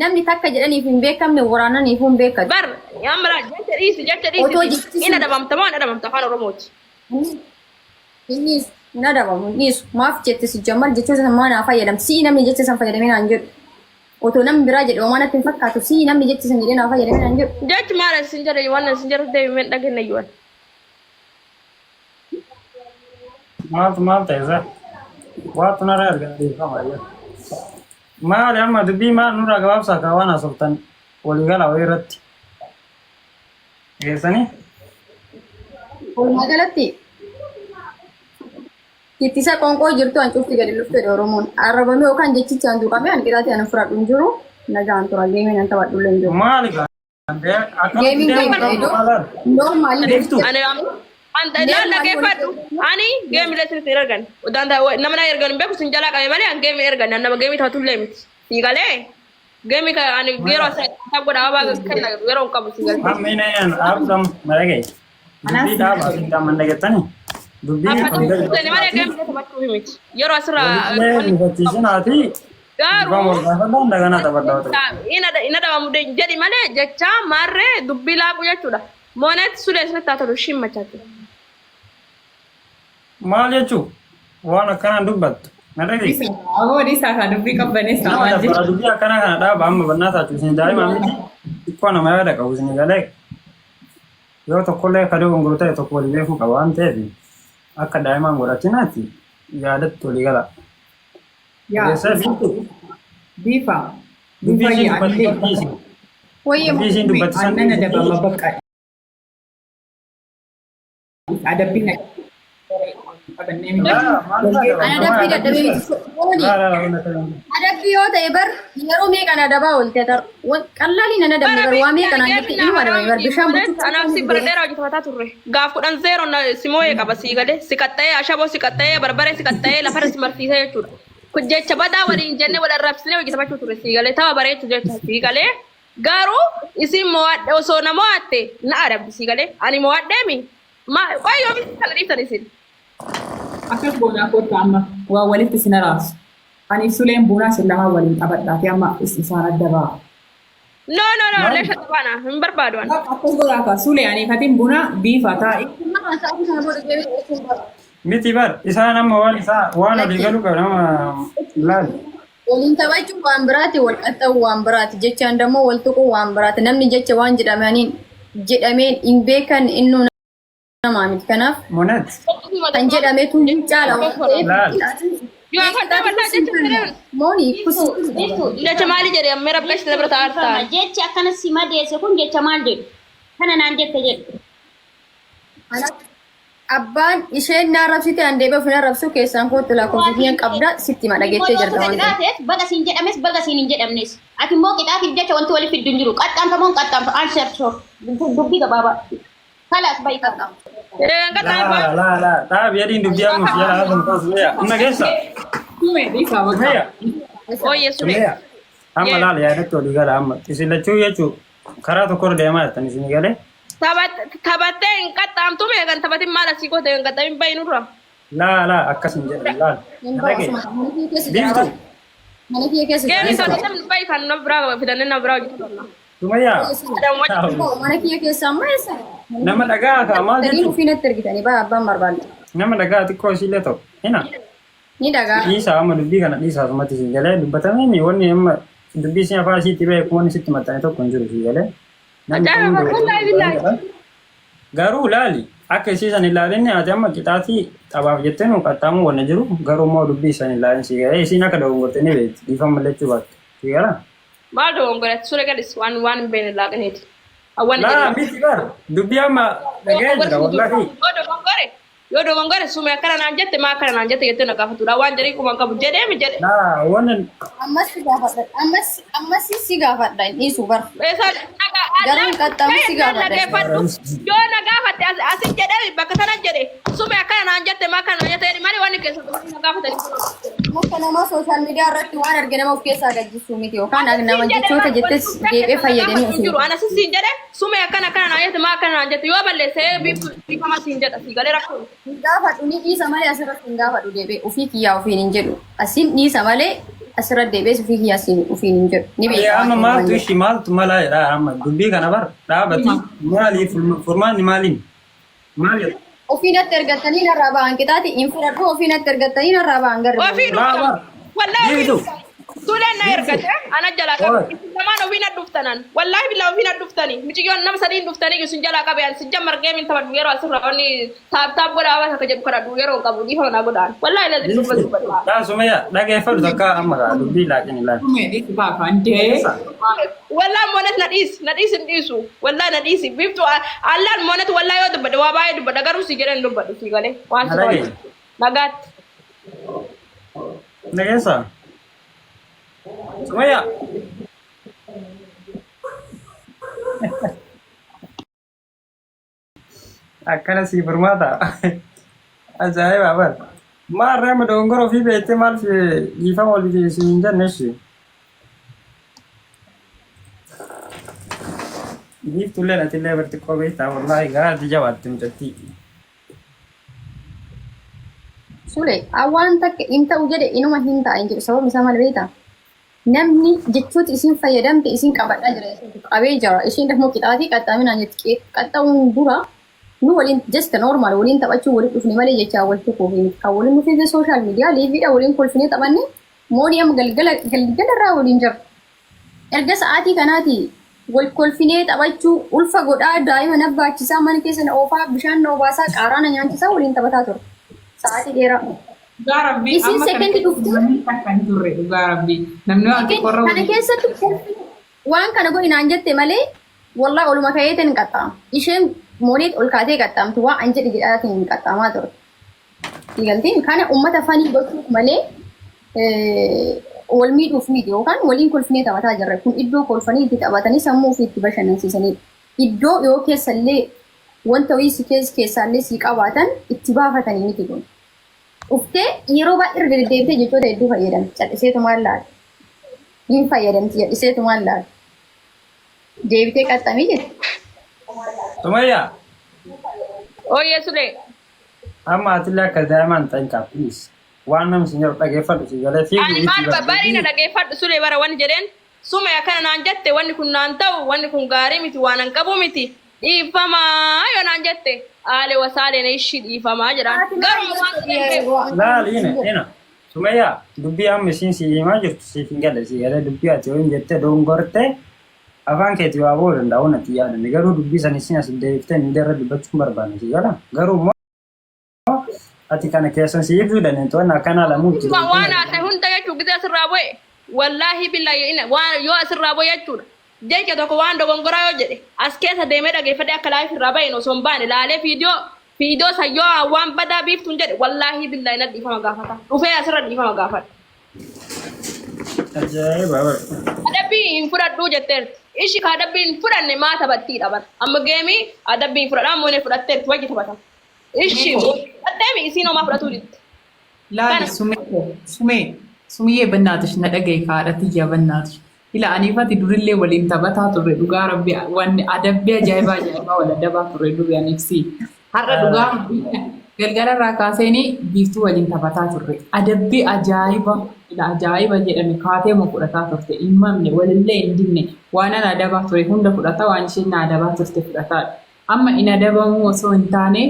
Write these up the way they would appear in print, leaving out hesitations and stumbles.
namni takka jedhaniif hin beekamne waraananiif hin beekatu. Bar yamra jecha dhiisi ina dabamtamoo ina dabamta afaan Oromooti. Innis na dabamu innis maaf jette si jammal jechuun maana fayyadam si namni jecha san fayyadamee naan jedhu. Otoo namni biraa jedhu waan natti hin fakkaatu si namni jecha san jedhee naa fayyadamee naan jedhu. Jechi maala sin jedhe waan sin jedhe deebi'ee dhageenye yuwan. maal ta'eessa waatu nara arganii famayya maali amma dubbii maal nurraa gabaabsaa kaawwan asoftan waliigala wayii irratti geessanii walumaa galatti ittisa qoonqoo jirtu an cufti gadi lufte Oromoon arrabame yookaan jechicha an duqame an qiraati an fudhadhu hin jiru nagaan tura geemeen an taphadhu illee hin jiru maali Anda la ke fadu ani game le sir ergan udanda namna ergan be kusin jala kame male an game ergan nama game tatul lemit sigale game ka ani gero sa tagoda aba kana gero kabu sigale amine an abdam marage dubbi da ba sinda mandagetani dubbi ne male game le tabattu limit yero asra ne fatisinaati garu daga na tabaddaw ina da mu jadi male jecha marre dubbi la ku jechuda monet sule sule tatalu shimma chatu maal jechuun waan akkanaan dubbattu na dhageessi. Amoon isaa kan dubbii qabbaneessa waan jechuudha. Dubbii akkanaa kana dhaaba amma bannaa taatu isin daa'ima miti xiqqoo nama yaada qabu isin galee yoo tokkollee kaduu gurguru ta'e tokko walii beekuu qaba waan ta'eef akka daa'imaan godhatinaatti yaadatti walii gala. Bifa. Dubbii isin dubbattu. Dubbii isin dubbattu san. Annana dabama bakka. Adabbiin adabbii yoo ta'e bar yeroo meeqan adabaa oolte tar qallaaliin ana dabne bar waa meeqan anatti ilma dabne bar bishaan butuutti anaaf si bardheera hojii taphataa turre gaaf kudhan zeero simooyee qaba sii galee si qaxxayee ashaboo si qaxxayee barbaree si qaxxayee lafarra si marsiisee jechuudha jecha badaa waliin jennee wal arrabsinee hojii taphachuu turre sii galee tapha bareechu jecha sii galee garuu isin mo'adhe osoo na mo'atte na adabdi sii galee ani mo'adheemi qoyyoo bisi kana dhiiftan isin. Akkas boonaa kootta amma waa walitti sina raasu. Ani suleen boonaa sin lamaa waliin qabadhaati amma isaan adda ba'a. No, leesha taphana hin barbaadu ani. Akkas godhaa ka sulee ani katiin boonaa biifa taa'i. Miti bar isaan amma waan isaa waan olii galu qaba nama laali. Waliin taphachuun waan biraati wal qaxxaa'u waan biraati jechaan dammoo wal tuquu waan biraati namni jecha waan jedhameen hin beekan innuu nama miti kanaaf monet kan jedhame tun caala yoo afaan taphataa jechuun mooni jecha maali jedhe amma rabbees dabra taartaa jechi akkana si madeesse kun jecha maal jedhu kana naan jette jedhu abbaan isheen naa rabsite an deebi'ee ofina rabsuu keessaan kootti lakkoofsiin qabda sitti madhagettee jirta waan ta'eef baga siin jedhames baga siin hin jedhamnes ati immoo qixaatiif jecha wanti waliif fiddu hin jiru qaxxaanfamoon qaxxaanfa anshersoo dubbii gabaabaa kalas bayi qaxxaanfa. La, tahu biar Indonesia mesti ada tempat ya. Enggak biasa. Oh yes, sudah. Amma la ya itu di gala amma. Istilah cuy ya cuy. Karena tokor dia mah tadi sini gale. Tabatnya engkat tam tuh ya kan tabatin malas sih kok dengan kata impai nurra. La, akas menjadi la. Lagi. Bintu. Mana dia kes? Kayak misalnya kita impai kan nabrak, fitannya nabrak gitu. Cuma ya. Mana dia kes sama ya? Nama daga amal Tadi Rufina tergita nih, Abang Marban. Nama daga tiko sila to. Enak. Ini daga. Isa ama dubbi kana isa sama tisi gale dubbatame ni wonni amma dubbi siya fa si tibe ko ni sitti matane to konjuru si gale. Garu lali akka siisan ilaalinni ati amma qixaati tabaaf jettee nu qaxxaamu wanna jiru garuu moo dubbi isan ilaalin si gale isin akka dogongorte ni beekti dhiifama lachuu baatti si gala. Maal dogongorte suura gadis waan beene laaqaneeti. La, miti bar. Dubbi amma dhaga'eera wallahi. Yoo dogongore sume akkana naan jette maa akkana naan jette jettee na gaafatudha waan jedhee kuma qabu jedhee mi jedhe. La, wannan Ammas si gaafadha dhiisu bar. Garuu qaxxaamu si gaafadha. Yoo na gaafatte asin jedhee bakka sana jedhe sume akkana naan jette maa akkana naan jette maali waan keessatti na gaafatan. Akka nama sooshaal miidiyaa irratti waan arge nama of keessaa gajjisuu miti yookaan nama jechoota jettes deebi'ee fayyadamee osoo jiru. Ana siin jedhe sume akkana naan jette maa akkana naan jette yoo balleessee biifama siin jedha si galee rakkoo. Gaafadhu ni dhiisa malee asirratti hin gaafadhu deebi'ee ofii kiyyaa ofiin hin jedhu. Asin dhiisa malee asirra deebi'ees ofii kiyyaasiin ofiin hin jedhu. Ni يا أما ما توشي مال تملا لا أما دبي كنا بر لا بتي مالي فرمان مالين مالي Ofiinatti ergattanii narraa ba'an qixaati hin fudhadhu ofiinatti ergattanii narraa ba'an garuu. Ofii لا dhuftan. بر Wallahi ofii جيدو dhuftan. Suudhaan na ergate ana jalaa qabe. Isin lamaan ofiin dhuftanan. Wallahi billahi ofiin dhuftani. Miciyyoon nama sadiin dhuftanii isin jalaa qabe an sijja margee min taphadhu yeroo asirra wanni taap godhaa waan akka jedhu kadhadhu yeroo qabu dhiifama na godhaan. Wallahi lazim dubbatu. لا سمية لا كيف تذكر أما دبي لكن لا Sumee dhiisu baafaan dee. Wallahi monet nadhiis hin dhiisu. Wallahi nadhiisi. Biftu allaan monet wallahi yoo dubbadhe waa baay'ee dubbadha garuu si jedhan dubbadhu si galee. Waan si Nagee. nagaatti. نجيسا سمية أكنا سي برماتا أجاي بابر ما رأي دونغرو في بيت مال في يفهم ولا في سينجر نشي جيب تولي نتيلي برتكو بيتا والله غادي جواد تمتتي Sule awwaan takka hin ta'u jedhe inuma hin ta'in jedhu sababni isaa maal beektaa? Namni jechoota isin fayyadamte isin qabadhaa jira qabee jira ishiin immoo qixaatii qaxxaaminaan jetti qaxxaa'uun dura nu waliin just normal waliin taphachuu waliin dhufne malee jechaa wal tokkoo fi kan waliin dhufee sooshaal miidiyaa liiviidha waliin kolfinee taphanne moodiyam galgalarraa waliin jira. Erga sa'aatii kanaati wal kolfinee taphachuu ulfa godhaa daa'ima na baachisaa mana keessa na oofaa bishaan na obaasaa qaaraa na nyaachisaa waliin taphataa ture. Sa'aatii dheeraa. Dhugaa rabbii. Isin sekendi dhuftu. Akka hin turre dhugaa rabbii. Namni waan xiqqoorra Kana keessatti waan kana godhi naan jette malee wallah oluma ka'eetiin hin qaxxaamu. Isheen mooliit ol kaatee qaxxaamtu waan an jedhe jedhaatiin hin qaxxaamaa ture. Diigaltiin kana uummata fanii gochuuf malee wal miidhuuf miti yookaan waliin kolfinee taphataa jirre kun iddoo kolfanii itti taphatanii sammuu ofii itti bashannansiisanidha. Iddoo yoo keessallee wanta wayii si keessaallee si qabaatan itti baafatanii miti kun. Uftee yeroo baay'ee irra deddeebitee jechoota hedduu fayyadamti. Cal'iseetu maal laata? Hin fayyadamti cal'iseetu maal laata? Deebitee qaxxamii jirti. سمية Ooyyee Sulee. أما أتلا كدائما تنكا بليز وأنا مسنجر تجيفر في جلتي Ani maal barbaadii na dhageeffadhu Sulee bara wanni jedheen suma akkana naan jette wanni kun naan ta'u wanni kun gaarii miti waan an qabu miti dhiifamaa yoo naan jette aale wasaalee na ishii dhiifamaa jedhaan garuu waan ta'eef لا لينا هنا سمية دبي أم سين ما جرت سين قال سي دبي أتوين جت دونغورتة أفان كتير أقول إن داون تيار نقولوا دبي سنسين أسديفتين ندير دبتشم بربان سيجالا قالوا ما أتي كان كيسان سيفو ده نتوه نكنا لموت waan haasa'e hunda jechuun gisa asirraa bu'e wallaahi billahi waan yoo asirraa bu'e jechuudha jecha tokko waan dogongoraa yoo jedhe as keessa deemee dhageeffadhe akka laayif irraa ba'e osoo hin baane laalee fiidiyoo sayyoo waan badaa biiftuun jedhe wallaahi billahi na dhiifama gaafata dhufee asirra dhiifama gaafata. أجاي بابا Adabbii hin fudhadhuu jetteerti. Ishi ka adabbii hin fudhanne maa taphattii dhaban. Amma geemii adabbii hin fudhadhaa moonee fudhatteerti wajji taphatan. Ishi addeemi isiin homaa fudhatuu jirti. Laali sumee bannaatis na dhagaye kaadhatti ija bannaatis. Ila aniifati durillee waliin taphataa turre dhugaa rabbi wanni adabbii ajaa'ibaa wal adabaa turre durii aniifsi. Har'a dhugaa galgalarraa kaaseenii biiftuu waliin taphataa turre. Adabbii ajaa'iba jedhame kaatee moo fudhataa turte hin mamne walillee hin dinne waan an adabaa ture hunda fudhata waan isheen na adabaa turte fudhataadha. Amma in adabamuu osoo hin taane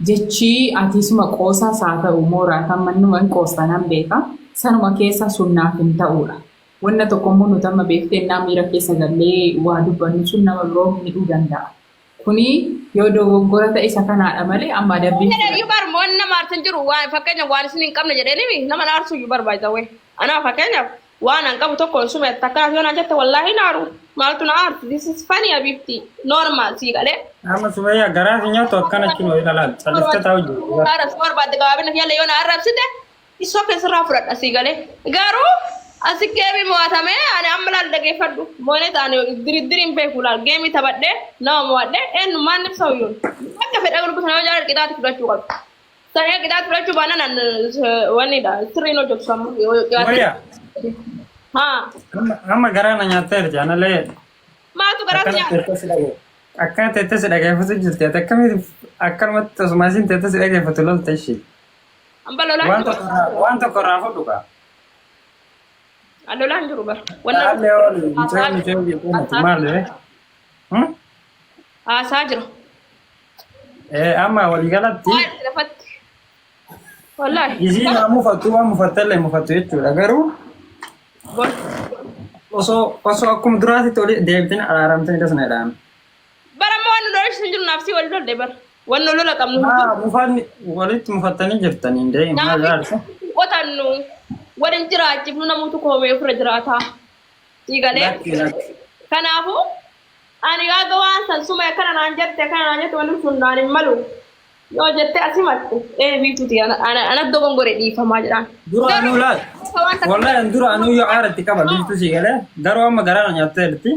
jechi atiisuma qoosaas haa ta'u mooraa kan mannuma hin qoosanan beeka sanuma keessa sunnaaf hin ta'uudha. Wanna tokko immoo nuti amma beektee nama miira keessa gallee waa dubbannu sun nama biroo miidhuu danda'a. Kuni yoo dogoggora ta'e isa kanaadha malee amma adabbii. Iyyuu barmoo nama aarsan jiru fakkeenyaaf waan isin hin qabne jedheenimi nama na aarsuu iyyuu barbaada wayii. Anaa fakkeenyaaf waan an qabu tokko sume takkaaf yoo na jette wallaahi naaru maaltu na aarsi this is funny abibti normal sii galee. أما سمية قرأت نيوتو كنا كنوا إلى لا تلفت تاوجو Aras barbaadde gabaabina fi yoo na arrabsite isoo keessarraa fudhadha sii galee. Garuu asi geemii mo'atame ani amma laal dhageeffadhu moonee taane diriddiriin beeku laal geemii taphadhee nama mo'adhee eenyu maan ibsa huyyoon. Akka fedha gurgurtan yoo jaalladhe qixaatti fudhachuu qabu. Saree qixaatti fudhachuu baanaan wannidha sirriin hojjetu sammuu. سمية Haa أما قرأنا نياتير جانا ليه maatu garaatti nyaata. أكان تتس dhaggeeffatu jirti akkanumatti osumaasin teetas dhaggeeffatu lolta ishee Amma lolaa waan tokko irraa fudhu kaa Alolaan jiru bara. Haalli oolu mucaan ishee hojjetu maali? Haasaa jira. Amma waliigalatti Waa'ee lafatti. Wallaahi. isiin waan mufattu waan mufattallee mufattu jechuudha. Garuu Bon. osoo akkuma duraatitti oli deebitiin araaramtanii dasna jedhaan. Bara amma waan nu dhoorsisan jiru naaf si wal lolle bara. Waan nu lola qabnu. Mufanni walitti mufattanii jirtanii hin deemin maal jaalisa? Qotannu waliin jiraachifnu namoota koomee ofirra jiraataa. Siigalee. Kanaafuu ani gaaga waan san suma akkana naan jette wanni sun naan hin malu. Yoo jette asimatte biituuti ana dogongore dhiifamaa jedhaan. Duraanuu laal. Wallahi duraanuu yoo aaratti qaba biiftuu siigalee garuu amma garaa nyaattee jirti.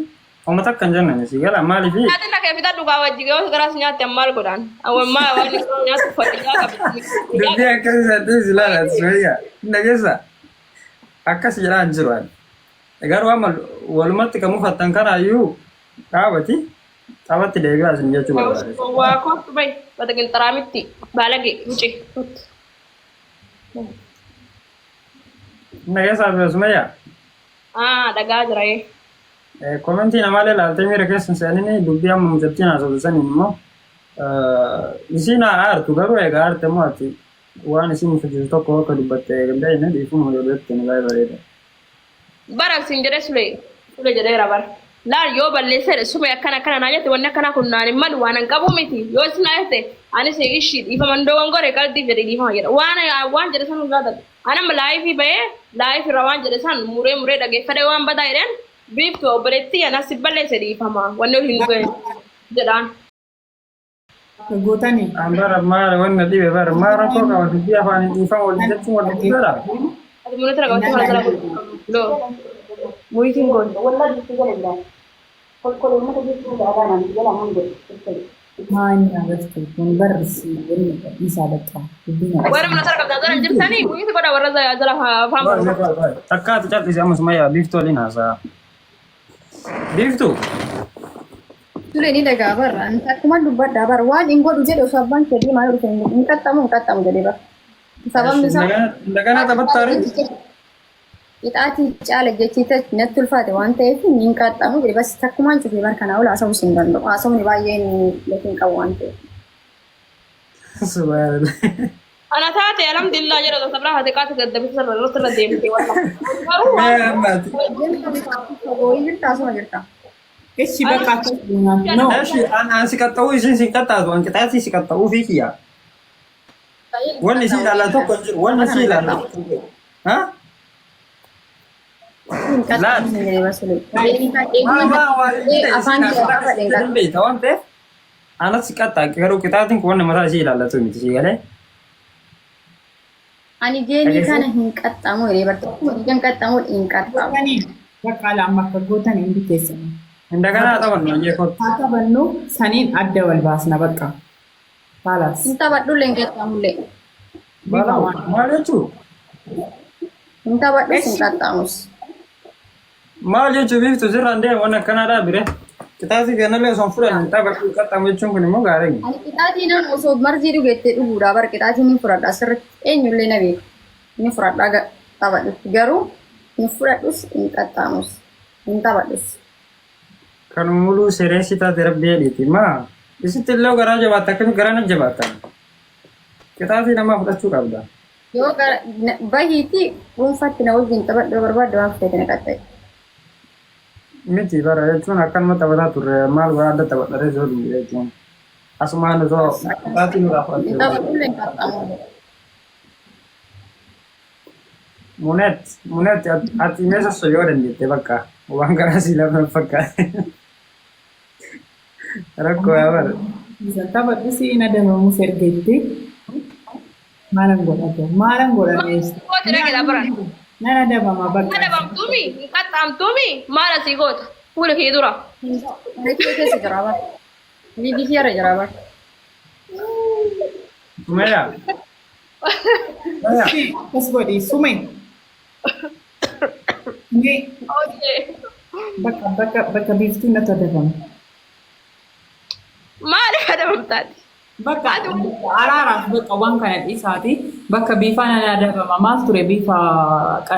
Oma takka hin jennaan siigala maaliif? Nyaati nakee fitaa dhugaa wajji yoo garaas nyaatte maal godhaan? Awwammaa waan nyaatu fadhiyaa qabdi. Dubbii akkasii saddeet ilaala Sumayyaa. Dhageessa akkas jedhaan jiru ani. Garuu amma walumatti kan mufattan kanaayyuu dhaabati taphatti deebi'aa isin jechuu barbaade. Waa kootu bayi bata qinxaraamitti baalage wuce. Dhageessaa Sumayyaa. Dhagaa jira yee. Komentii namaalee laaltee miira keessa seenini dubbii amma mucattiin haasofsaniin immoo isiin aartu garuu egaa aarte immoo ati waan isin mufachiisu tokko akka dubbatte eegalee inni dhiifuma yoodatti ni baay'ee bareeda. Bara sin jedhee sule jedheera bara. Laal yoo balleessee sume akkana naa jette wanni akkana kun naan hin malu waan hin qabu miti yoo isin jette anis ishii dhiifaman dogongore qalbii jedhe dhiifama jedha waan jedhe san gaadha. Anam laayifii bahee laayifirra waan jedhe san muree dhageeffadhe waan badaa jedheen biiftu obboleettii anas balleesse dhiifama wanni hin dhufe jedhaan. Gootani. Ambara maal wanna dhibe bara maara koo qaba dubbii afaan dhiifama waliin jechuun wal dhibbeera. Ati mul'ata ragaa wanti mala loo muitiin goon. Maani agatti kun barsi isa bakka. Warra mul'ata ragaa jala jirtanii muitii godha warra jala afaan baru. Takkaati cabdisi amma Sumayyaa biiftuu waliin haasa'a. Biiftuu. Sulee ni dhagaa barra. Akkuma dubbadhaa bara waan hin godhu jedhe osoo abbaan fedhii maal dhufe hin qaxxamu jedhee bara. Sababni isaa. Indagana taphattaari. Ixaatii caala jechiita natti ulfaate waan ta'eef hin qaxxamu jedhe bas takkumaan cufee bara kanaa ol haasa'uu hin danda'u. Haasa'uun baay'een lafiin qabu waan ta'eef. Subhanallah. Ana taate alhamdulillah jedha sabra hate kaate gaddabisu sarra irratti irra deemte walla. Mee ammaati. Hooyi jirta asuma jirta. Echi bakka akkasuma. No. Eshi an si qaxxa'uu isin si qaxxaatu an qixaatii si qaxxa'uu fi kiyya. Wanni si ilaalla tokko hin jiru wanni si ilaalla. Ha? Hin qaxxamu hin jedhee basulee. Afaan keessaa fadheen beekta waan ta'eef anas si qaxxaa garuu qixaatiin kun wanni mataa isii ilaallatu miti si galee. Ani geenii kana hin qaxxamu jedhee bartee hin qaxxamu hin qaxxamu. Bakka lama akka gootan hin biteessani. Indagana taphannu jeekoot. Haa taphannu saniin adda wal baasna bakka. Baalaas. Hin taphadhullee hin qaxxamullee. Maal jechuun? Hin taphadhus hin qaxxamus. Maal jechuun biiftu sirraan deemu waan akkanaadhaa bire. Qixaatii kanallee osoo fudhan taphadhu qaxxamu jechuun kun immoo gaarii. Ani qixaatii nan osoo marzii dhugeettee dhuguudhaa bara qixaatii ni fudhadha asirratti eenyullee na beeku. Ni fudhadhaa taphadhu garuu hin fudhadhus hin qaxxamus hin taphadhus. Kan muluu sirreessi taate rabbii dheedhiiti maa isitti illee garaa jabaatta akkamitti garaa na jabaatta. Qixaatii namaa fudhachuu qabda. Yoo bahiitii dhuunfaatti na wajjin taphadhu barbaadde waan fudhate na qaxxaye. Miti bara jechuun akkanuma taphataa turre maal waa adda taphadharee jiru jechuun asumaan osoo qixaatii nurraa fudhachuu. Taphadhullee hin qaxxamu. Munet ati meeshaa soyyoo dandeette bakka waan garaa si lafa fakkaate. Rakkoo yaa bara. Taphadhu siin adabamu sergeetti. Maalan godhate? Maalan godhate? Gooti dhageedha baran. Nan adabama bakka. Adabamtuumi hin qaxxaamtuumi maal asii goota fuula kee dura. Reetii keessa jira bara. BBC irra jira bara. Sumayyaa. As godhi sume. Bakka biiftuu natti adabama. Maaliif adabamtaati? Bakka araaraaf bakka waan kana dhiisaati Bakka biifaan adabama. Maal ture bifa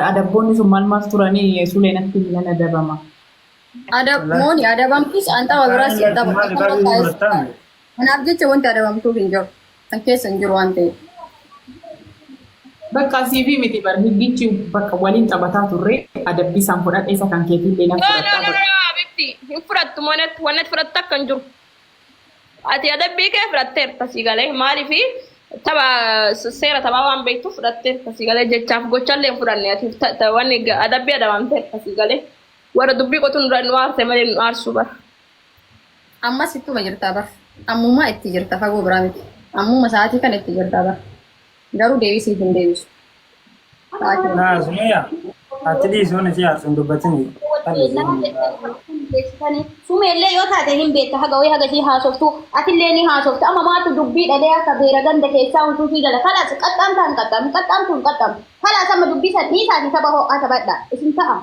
adabboonni sun maal turanii suuleen akka milan adabama. Mooni adabamtus anta wabiraas anta kanaaf jecha wanti adabamtuuf hin jiru. Kan keessa hin jiru waan ta'eef. Bakka CV miti bar hiddichi bakka waliin taphataa turre adabbii isaan fudhadhe isa kan keetiin illee nama fudhataa. Abibti hin fudhattu monet wannet fudhatta akka hin jiru. Ati adabbii kee fudhatteerta si galee maaliifi tapha seera taphaa waan beektu fudhatteerta si galee jechaaf gochallee hin fudhanne ati wanni adabbii adabamteerta si galee warra dubbii qotuun nu aarte malee nu aarsu bara. Ammas ittuma jirtaa bar. Ammuma itti jirta fagoo biraa miti. Ammuma sa'aatii kana itti jirtaa bar. Garuu deebisiif hin deebisu. Naa Sumayyaa ati dhiisuun ishee aarsuun dubbatini. Sumeellee yoo taate hin beekta haga wayii haga ishee haasoftu atillee ni haasoftu amma maatu dubbii dhalee akka beera ganda keessaa huntuu fi gala kalaas qaxxaamtaan qaxxaamtuun qaxxaam kalaas amma dubbii sadii isaati tapha ho'aa taphadha isin ta'a.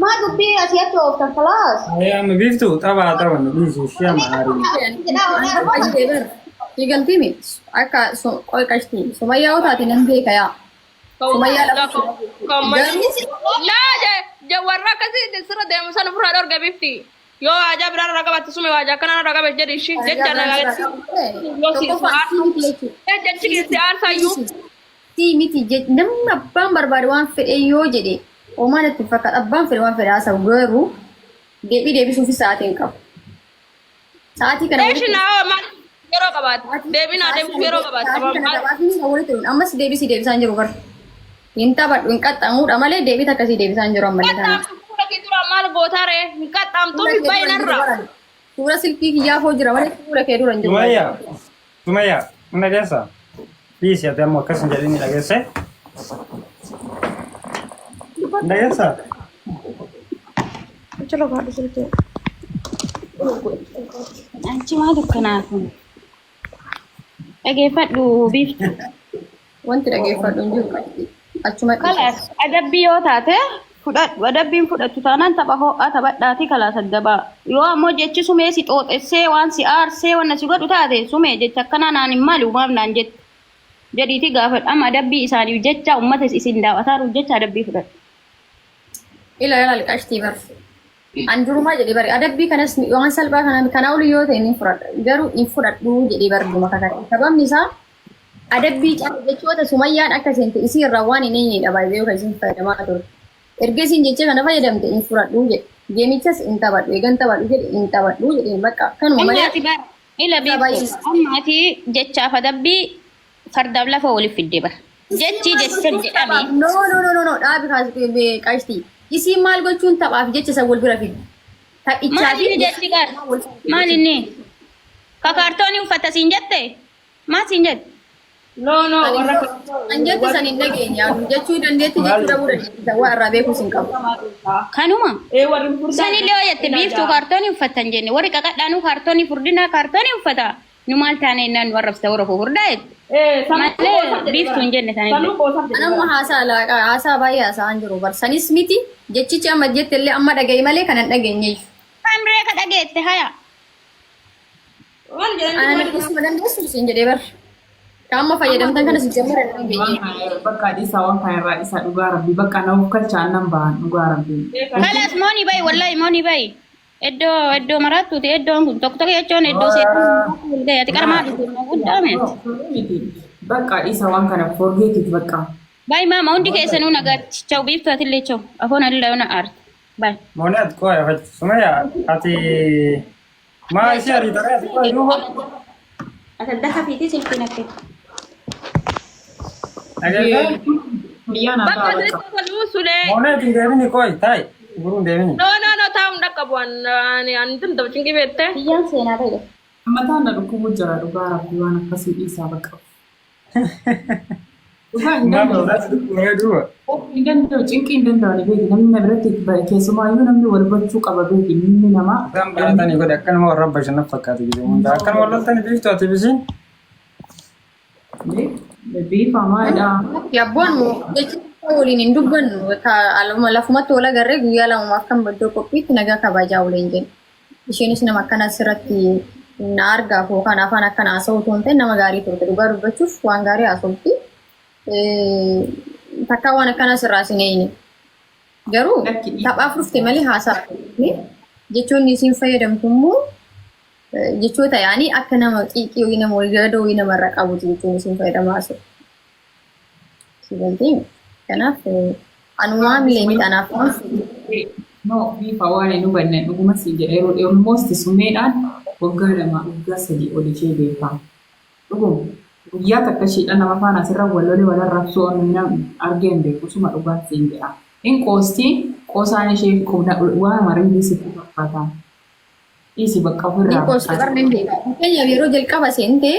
Maa dubbii asii achi ooftan kalaas. Amma biiftuu taphaa taphannu dhiisuu ishee amma aarii. Digantii miti akka qoyqashtii Sumayyaa yoo taate nan beeka yaa. warra akkasii sirra deemu sana ofirraa dhorge bifti yoo waajaa biraa irraa qabatte sume waajaa akkanaa irraa qabe jedhi ishii jecha nagaatti jechi keessi aarsaayyuu. Tii miti namni abbaan barbaade waan fedhe yoo jedhe oomaan itti fakkaata abbaan fedhe waan fedhe haasa'u garuu deebisuufi sa'aatii hin qabu. Sa'aatii kana yeroo qabaate deebinaa deemtu yeroo qabaate. Ammas deebisaan jiru gara. Hin taphadhu hin qaxxamuudha malee deebii akkasii deebisaan jiru ammallee kana. Maal gootaare hin qaxxaamtuu hin baay'inarra. Suura silkii kiyyaafoo jira malee suura kee dura hin jiru. Sumayyaa hin dhageessaa? Dhiisi ati ammoo akkas hin jedhini dhageesse? Hin dhageessaa? Jala baadhu silkee. Anchi maal akkanaafu? Dhageeffadhu biiftu. Wanti dhageeffadhu hin jiru. Achuma Kalaas adabbii yoo taate fudhadhu adabbiin fudhattu taanaan tapha ho'aa taphadhaati kalaas addabaa yoo ammoo jechi sumee si xooxessee waan si aarsee wanna si godhu taate sumee jecha akkanaa naan hin maali uumaaf naan jedhiiti gaafadhama adabbii isaaniif jecha uummata isin daawwataaruuf jecha adabbii fudhadhu. Ila liqaashtii bar. An durumaa jedhee bari adabbii kanas waan salphaa kana olii yoo ta'e ni fudhadha garuu hin fudhadhu jedhee bar dhuma kakate sababni isaa adabbii jechoota Sumayyaan akka seente isii irraa waan hin eenyedha baay'ee yookaan isin fayyadamaa ture. Erga isin jecha kana fayyadamte hin fudhadhu jedhe. Geemichas hin taphadhu eegan taphadhu jedhe hin taphadhu jedhe bakka kanuma malee. Ila biiftu ammaati jechaaf adabbii fardaaf lafa waliif fidde bara. Jechi jecha jedhame. No dhaabi kaasitee qaashtii. Isiin maal gochuun taphaaf jecha isa wal bira fidde. Taphichaa fi jechi gaar maal inni kakaartoonii uffata siin jette maal siin jette. warra Anjatti san hin dhageenya jechuu dandeetti jechuu dhabuu dandeessa waa irraa beekuu sin qabu. Kanuma. Sanillee yoo jette biiftuu kaartoonii uffatan jenne warri qaqadhaanuu kaartoonii furdinaa kaartoonii uffata nu maal taane innaan warra fita warra furdaa jette. Malee biiftuu hin jenne sanillee. Anamma haasaa baay'ee haasa'an jiru bar sanis miti jechichi amma jette illee amma dhagaye malee kanan dhageenye. Amree ka dhageette haya. Ana dhaggeessuma dandeessu sin jedhee bar. Kamu fayyadamtan kana sejamara dengan gini. Bakka isa waan kan irraa isa dhugaa rabbi bakka nama kalchaan nan ba'an dhugaa rabbi. Kalas mooni bayi wallahi mooni bayi. Eddoo maraattu ta'e eddoon kun tokko tokko jechuun eddoo seetu gaya ati qarmaa dhufu guddaa miti. Bakka isa waan kana forgeetit bakka. Bayi maama hundi keessanuu nagaatti chau biiftu atillee chau afoon adilaa yoona aarti. Bayi. Mooni ati koo yaa Sumayyaa ati maa ishee ariitaree ati koo iyyuu. Ati daha fiitii silkiin akka. bakka jecha kaluu sulee. Moonee ittiin deemini koi taa'e guruun deemini. No taa'uun dhaqqabu ani tun taphachiin qibeette. Biyyaan seenaa ta'e. Mataan na dhukkubuu jira dhugaa rabbi waan akkasii dhiisaa bakka. Dhugaa hin danda'u. Hin danda'u cinqii hin danda'u ni beeki namni na biratti keessumaayyuu namni wal gochuu qaba beeki inni namaa. Isaan baratanii godhe akkanuma warra bashannaf fakkaatu jedhu hunda akkanuma loltanii biiftu ati bisiin. Biifamaadha. Yabboon jechuun waliin hin dubbannu lafumatti wal agarree guyyaa lamumaaf kan baddoo qophiitti nagaa kabajaa waliin jenna. Isheenis nama akkana asirratti na argaaf yookaan afaan akkana haasa'u otoo hin ta'in nama gaarii turte dhugaa dubbachuuf waan gaarii haasofti. takka waan akkana sirraa sineenye. Garuu taphaaf dhufte malee haasaa jechoonni isin fayyadamtu immoo jechoota yaanii akka nama qiiqii yookiin nama walgadoo yookiin nama irra qabuti jechuun isin fayyadamaa jiru. Sigaltiin kanaaf anumaa milee kanaaf no bifa waan nu banne dhuguma si jedhee almost sumeedhaan waggaa 2 waggaa 3 ol ishee beekaa. Dhuguma guyyaa takka shiidha nama faana asirra wallolee walirraabsuu argeen beeku suma dhugaatti hin jedha. In qoosaan ishee qubna waan marii sitti fakkaata. Isi bakka ofirraa. Qoosaan barneen beeka. Kenya yeroo jalqaba seente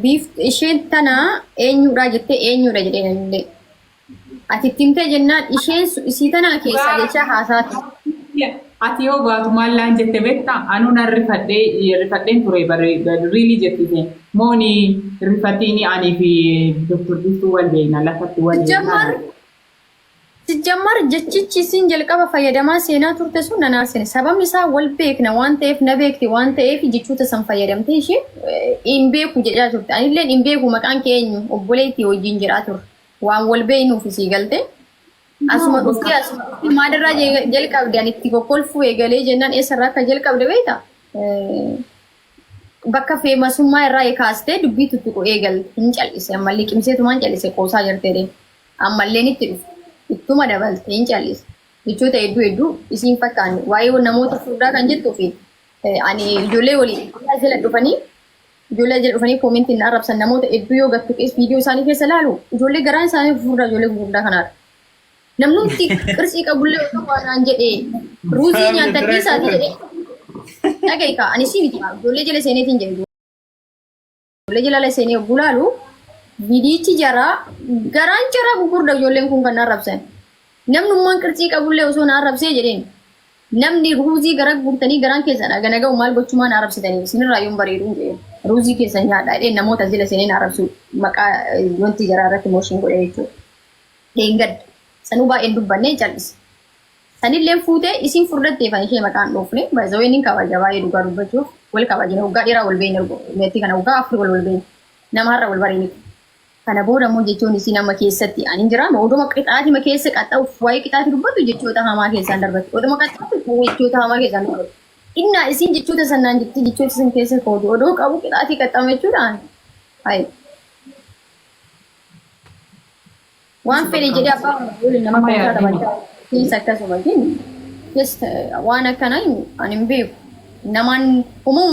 biif isheen tana eenyudha jettee eenyudha jedhee namni. Ati timtee jennaan isheen isii tana keessa jecha haasaati. Ati yoo baatu maallaan jette beektaa anuun rifadheen ture riilii jettite mooni rifatiini ani fi Dr. Biftuu wal beekna lafatti wal beekna. Sijjammar jechichi isin jalqaba fayyadamaa seenaa turte sun nan arsine sababni isaa wal beekna waan ta'eef na beekti waan ta'eef jechoota san fayyadamte ishee hin beeku jedhaa turte anillee hin beeku maqaan keenyu obboleetti wajjin jedhaa turre waan wal beeknuuf isii galte asuma dhuftee maadarraa jalqabde ani itti kokkolfuu eegalee jennaan eessarraa akka jalqabde beekta bakka feemasummaa irraa kaastee dubbii tuttuqu eegalte hin callise ammallee qimseetumaan callise qoosaa jirtee ammallee itti dhufu. Ittuma dabalte hin callise. Jechoota hedduu isiin fakkaanne waa'ee namoota furdaa kan jettuu fi ani ijoollee waliin jala dhufanii koomentii na arrabsan namoota hedduu yoo gattu viidiyoo isaanii keessa laalu ijoollee garaan isaanii furdaa ijoollee gurguddaa kanaadha. Namni qirxii qabullee osoo waanaan jedhee ruuzii nyaata keessaati jedhee dhaga'iika ani si miti ijoollee jala seeneetiin jedhe ijoollee jala seenee yogguu laalu viidiyichi garaan jara gurguddaa ijoolleen kun kan arrabsan. Namnummaan qirxii qabullee osoo na arrabsee jedheen namni ruuzii gara gurtanii garaan keessadha gana ga'u maal gochumaan arrabsitanii isinirraa yoon bareeduun jedheen ruuzii keessa nyaadha jedheen namoota jala seeneen arrabsu maqaa wanti jaraa irratti mooshin godhe jechuudha. Deengad sanuu baay'een dubbannee callise. Sanillee fuutee isin furdattee fan ishee maqaan dhoofne baay'ee ni kabaja baay'ee dhugaa dubbachuuf wal kabajina waggaa dheeraa wal beekne meetii kana waggaa 4 wal beekne nama har'a wal bareedne. Kana booda immoo jechoon isin amma keessatti ani jiraama oduma qixaatima keessa qaxxaa'uuf waa'ee qixaati dubbatu jechoota hamaa keessaan darbatu oduma qaxxaa'uuf jechoota hamaa keessaan darbatu innaa isin jechoota sanaan jetti jechoota isin keessa koodu odoo qabu qixaatii qaxxaama jechuudhaan hayi waan fedhe jedhee abbaa waliin nama keessaa taphachaa keessa akkasuma jennu waan akkanaa ani hin beeku namaan